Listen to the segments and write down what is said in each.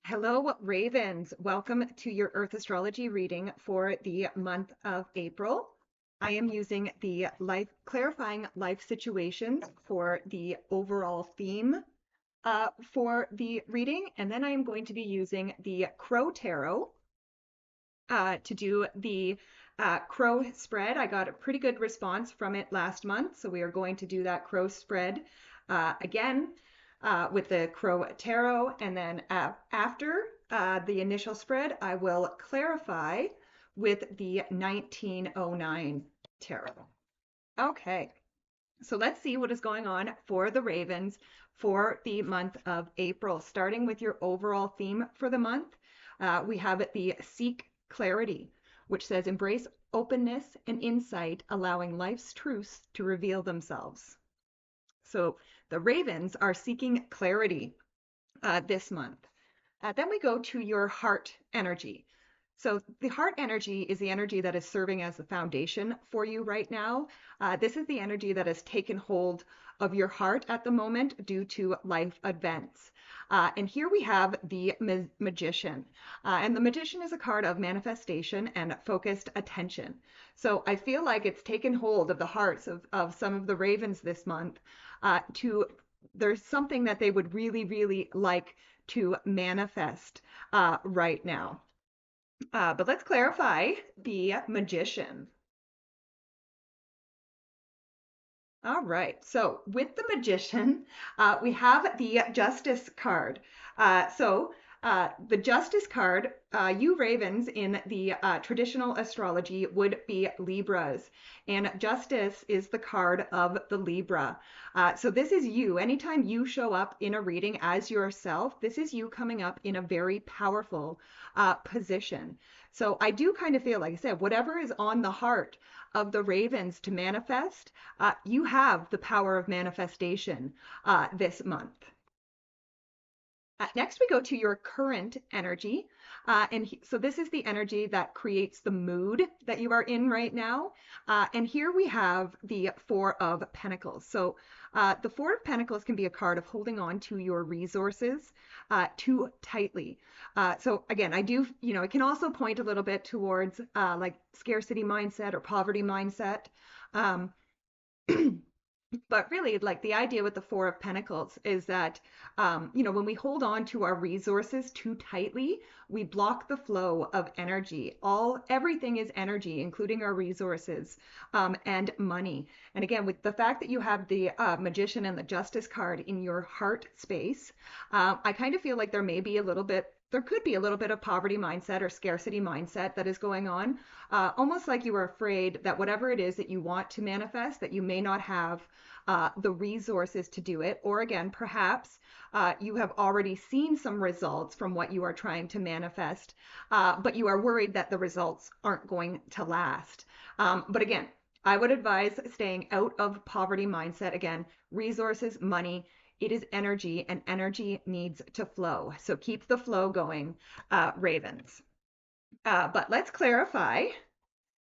Hello, Ravens. Welcome to your Earth astrology reading for the month of April. I am using the clarifying life situations for the overall theme for the reading, and then I am going to be using the Crow Tarot to do the Crow spread. I got a pretty good response from it last month, so we are going to do that Crow spread again with the Crow Tarot. And then after the initial spread, I will clarify with the 1909 Tarot. Okay, so let's see what is going on for the Ravens for the month of April. Starting with your overall theme for the month, we have the Seek Clarity, which says embrace openness and insight, allowing life's truths to reveal themselves. So the Ravens are seeking clarity this month. Then we go to your heart energy. So the heart energy is the energy that is serving as the foundation for you right now. This is the energy that has taken hold of your heart at the moment due to life events. And here we have the Magician. And the Magician is a card of manifestation and focused attention. So I feel like it's taken hold of the hearts of some of the Ravens this month there's something that they would really, really like to manifest right now. But let's clarify the Magician. All right, so with the Magician, we have the Justice card. The Justice card, you Ravens in the traditional astrology would be Libras, and Justice is the card of the Libra. So this is you. Anytime you show up in a reading as yourself, this is you coming up in a very powerful position. So I do kind of feel, like I said, whatever is on the heart of the Ravens to manifest, you have the power of manifestation this month. Next, we go to your current energy. So this is the energy that creates the mood that you are in right now. And here we have the Four of Pentacles. So the Four of Pentacles can be a card of holding on to your resources too tightly. So again, I do, it can also point a little bit towards like scarcity mindset or poverty mindset. Um, But really, like the idea with the Four of Pentacles is that, when we hold on to our resources too tightly, we block the flow of energy. Everything is energy, including our resources and money. And again, with the fact that you have the Magician and the Justice card in your heart space, I kind of feel like there could be a little bit of poverty mindset or scarcity mindset that is going on, almost like you are afraid that whatever it is that you want to manifest, that you may not have the resources to do it. Or again, perhaps you have already seen some results from what you are trying to manifest, but you are worried that the results aren't going to last. But again, I would advise staying out of poverty mindset. Again, resources, money, it is energy, and energy needs to flow. So keep the flow going, Ravens. But let's clarify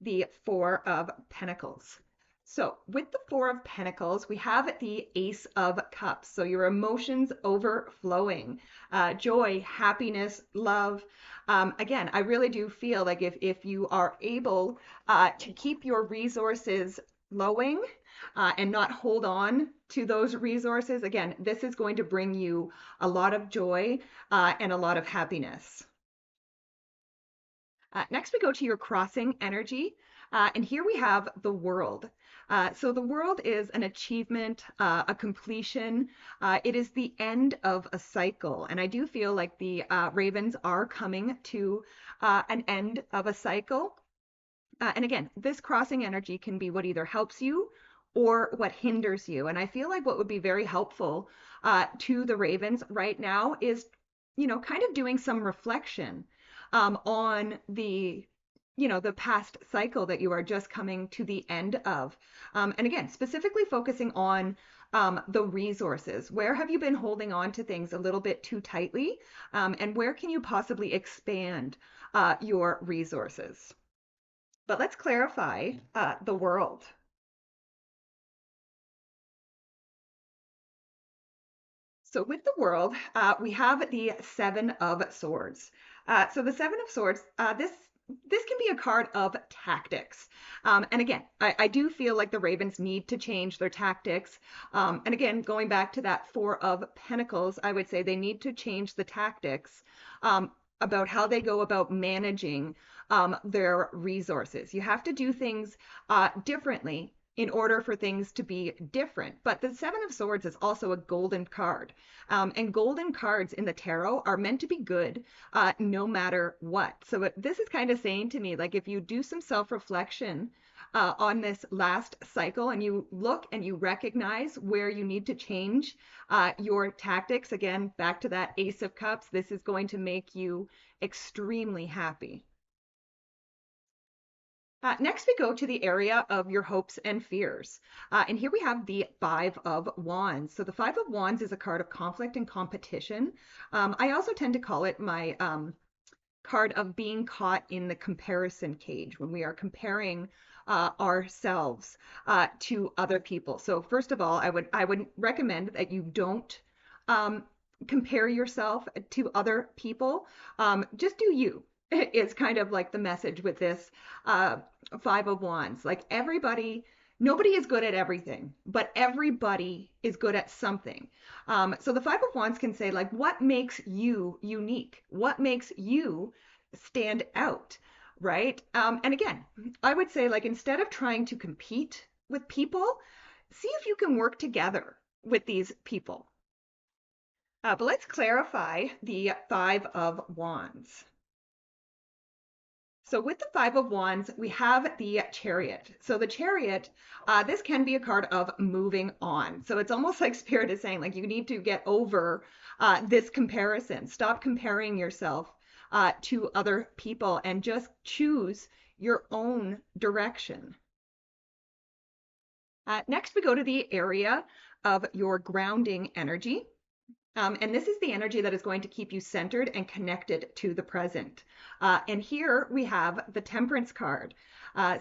the Four of Pentacles. So with the Four of Pentacles, we have the Ace of Cups. So your emotions overflowing, joy, happiness, love. Again, I really do feel like if you are able to keep your resources flowing and not hold on to those resources, again, this is going to bring you a lot of joy and a lot of happiness. Next, we go to your crossing energy. And here we have the World. So the World is an achievement, a completion. It is the end of a cycle. And I do feel like the Ravens are coming to an end of a cycle. And again, this crossing energy can be what either helps you or what hinders you. And I feel like what would be very helpful to the Ravens right now is, kind of doing some reflection on the past cycle that you are just coming to the end of. And again, specifically focusing on the resources. Where have you been holding on to things a little bit too tightly? And where can you possibly expand your resources? But let's clarify the World. So with the world, we have the Seven of Swords. So the Seven of Swords, this can be a card of tactics. And again, I do feel like the Ravens need to change their tactics. And again, going back to that Four of Pentacles, I would say they need to change the tactics about how they go about managing their resources. You have to do things differently in order for things to be different. But the Seven of Swords is also a golden card. And golden cards in the tarot are meant to be good no matter what. So this is kind of saying to me, like, if you do some self-reflection on this last cycle and you look and you recognize where you need to change your tactics, again, back to that Ace of Cups, this is going to make you extremely happy. Next, we go to the area of your hopes and fears. And here we have the Five of Wands. So the Five of Wands is a card of conflict and competition. I also tend to call it my card of being caught in the comparison cage when we are comparing ourselves to other people. So first of all, I would recommend that you don't compare yourself to other people. Just do you. It's kind of like the message with this Five of Wands. Like nobody is good at everything, but everybody is good at something. So the Five of Wands can say, like, what makes you unique? What makes you stand out, right? And again, I would say, like, instead of trying to compete with people, see if you can work together with these people. But let's clarify the Five of Wands. So with the Five of Wands, we have the Chariot. So the Chariot, this can be a card of moving on. So it's almost like Spirit is saying, like, you need to get over this comparison. Stop comparing yourself to other people and just choose your own direction. Next, we go to the area of your grounding energy. And this is the energy that is going to keep you centered and connected to the present. And here we have the Temperance card.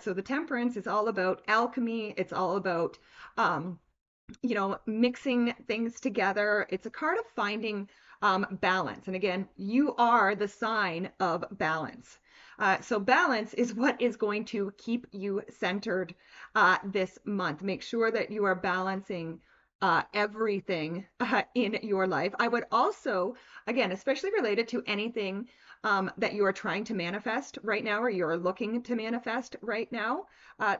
So the Temperance is all about alchemy. It's all about, mixing things together. It's a card of finding balance. And again, you are the sign of balance. So balance is what is going to keep you centered this month. Make sure that you are balancing everything in your life. I would also, again, especially related to anything that you are trying to manifest right now or you're looking to manifest right now,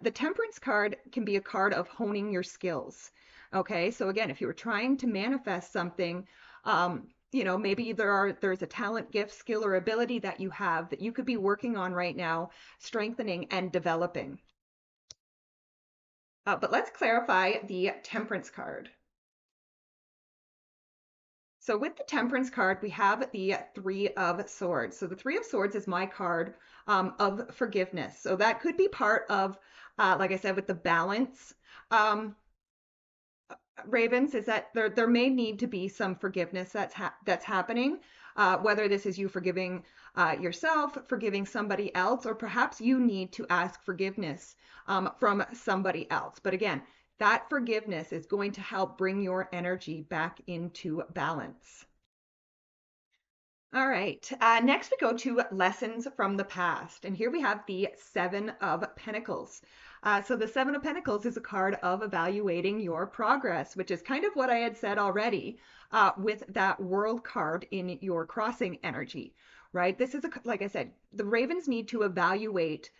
the Temperance card can be a card of honing your skills. Okay, so again, if you were trying to manifest something, maybe there's a talent, gift, skill, or ability that you have that you could be working on right now, strengthening and developing. But let's clarify the Temperance card. So with the Temperance card, we have the Three of Swords. So the Three of Swords is my card of forgiveness. So that could be part of, like I said, with the balance Ravens, is that there may need to be some forgiveness that's happening, whether this is you forgiving yourself, forgiving somebody else, or perhaps you need to ask forgiveness from somebody else. But again, that forgiveness is going to help bring your energy back into balance. All right, next we go to lessons from the past. And here we have the Seven of Pentacles. So the Seven of Pentacles is a card of evaluating your progress, which is kind of what I had said already with that World card in your crossing energy, right? This is, like I said, the Ravens need to evaluate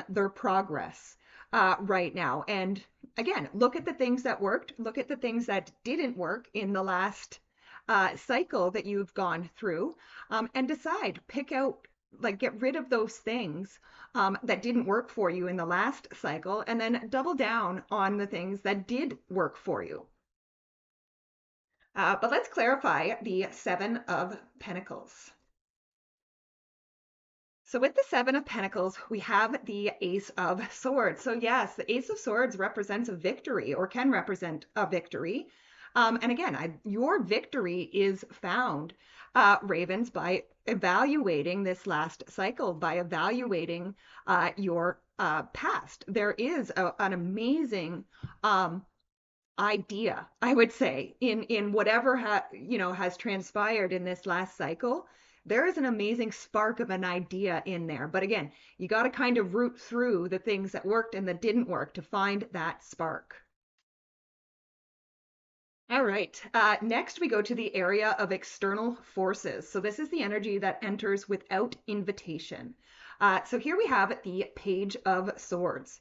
their progress right now. And again, look at the things that worked, look at the things that didn't work in the last cycle that you've gone through, and decide, pick out, like, get rid of those things that didn't work for you in the last cycle, and then double down on the things that did work for you. But let's clarify the Seven of Pentacles. So with the Seven of Pentacles, we have the Ace of Swords. So yes, the Ace of Swords represents a victory, or can represent a victory. And again, your victory is found, Ravens, by evaluating this last cycle, by evaluating your past. There is an amazing idea, I would say, in whatever has transpired in this last cycle. There is an amazing spark of an idea in there. But again, you got to kind of root through the things that worked and that didn't work to find that spark. All right. Next, we go to the area of external forces. So this is the energy that enters without invitation. So here we have the Page of Swords.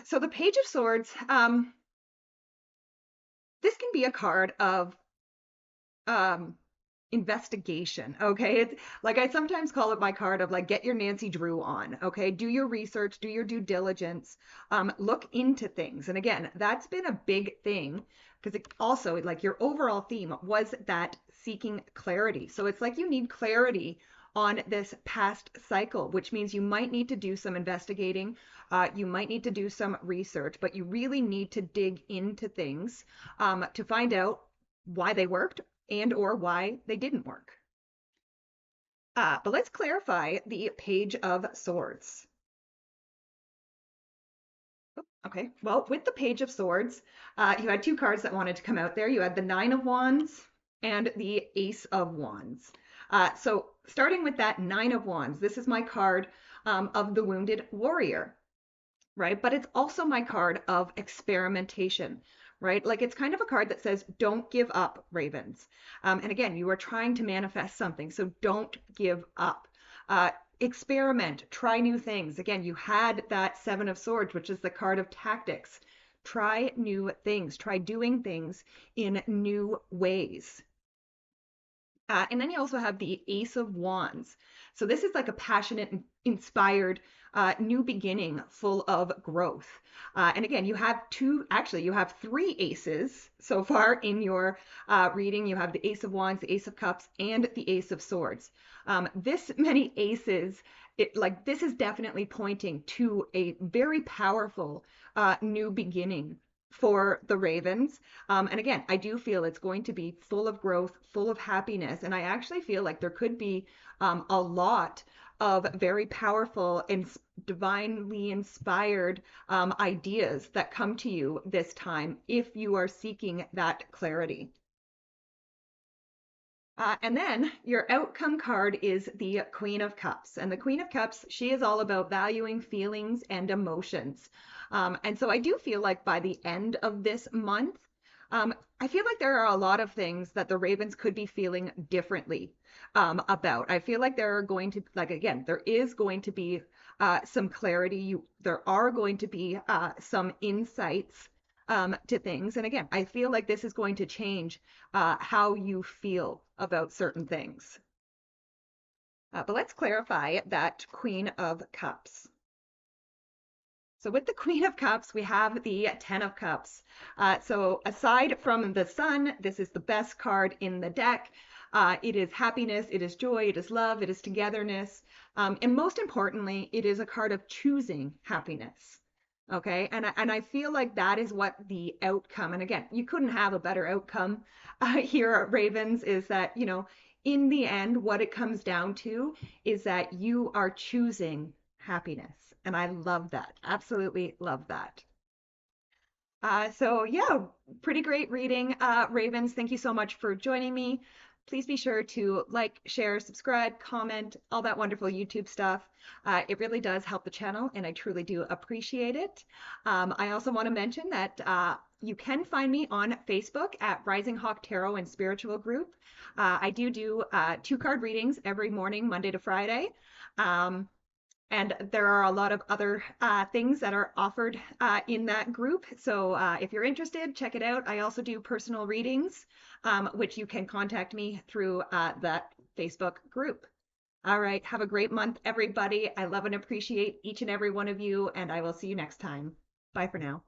So the Page of Swords, this can be a card of um, investigation. Okay. It's like I sometimes call it my card of like, get your Nancy Drew on. Okay. Do your research, do your due diligence, look into things. And again, that's been a big thing because it also like your overall theme was that seeking clarity. So it's like you need clarity on this past cycle, which means you might need to do some investigating. You might need to do some research, but you really need to dig into things to find out why they worked and or why they didn't work. But let's clarify the Page of Swords. Okay, well, with the Page of Swords, you had two cards that wanted to come out there. You had the Nine of Wands and the Ace of Wands. So starting with that Nine of Wands, this is my card of the Wounded Warrior, right? But it's also my card of experimentation, right? Like it's kind of a card that says, don't give up, Ravens. And again, you are trying to manifest something, so don't give up. Experiment, try new things. Again, you had that Seven of Swords, which is the card of tactics. Try new things, try doing things in new ways. And then you also have the Ace of Wands. So this is like a passionate, inspired new beginning full of growth. And again, you have three aces so far in your reading. You have the Ace of Wands, the Ace of Cups, and the Ace of Swords. This many aces, this is definitely pointing to a very powerful new beginning for the Ravens. And again, I do feel it's going to be full of growth, full of happiness. And I actually feel like there could be a lot of very powerful and divinely inspired ideas that come to you this time if you are seeking that clarity. And then your outcome card is the Queen of Cups. And the Queen of Cups, she is all about valuing feelings and emotions. And so I do feel like by the end of this month, I feel like there are a lot of things that the Ravens could be feeling differently about. I feel like there are going to, like, again, there is going to be some clarity. There are going to be some insights to things. And again, I feel like this is going to change how you feel about certain things. But let's clarify that Queen of Cups. So with the Queen of Cups, we have the Ten of Cups. So aside from the Sun, this is the best card in the deck. It is happiness, it is joy, it is love, it is togetherness. And most importantly, it is a card of choosing happiness. Okay, and I feel like that is what the outcome, and again, you couldn't have a better outcome here at Ravens, is that, in the end, what it comes down to is that you are choosing happiness. And I love that. Absolutely love that. So yeah, pretty great reading, Ravens. Thank you so much for joining me. Please be sure to like, share, subscribe, comment, all that wonderful YouTube stuff. It really does help the channel, and I truly do appreciate it. I also want to mention that you can find me on Facebook at Rising Hawk Tarot and Spiritual Group. I do 2-card readings every morning, Monday to Friday. And there are a lot of other things that are offered in that group. So if you're interested, check it out. I also do personal readings, which you can contact me through that Facebook group. All right. Have a great month, everybody. I love and appreciate each and every one of you, and I will see you next time. Bye for now.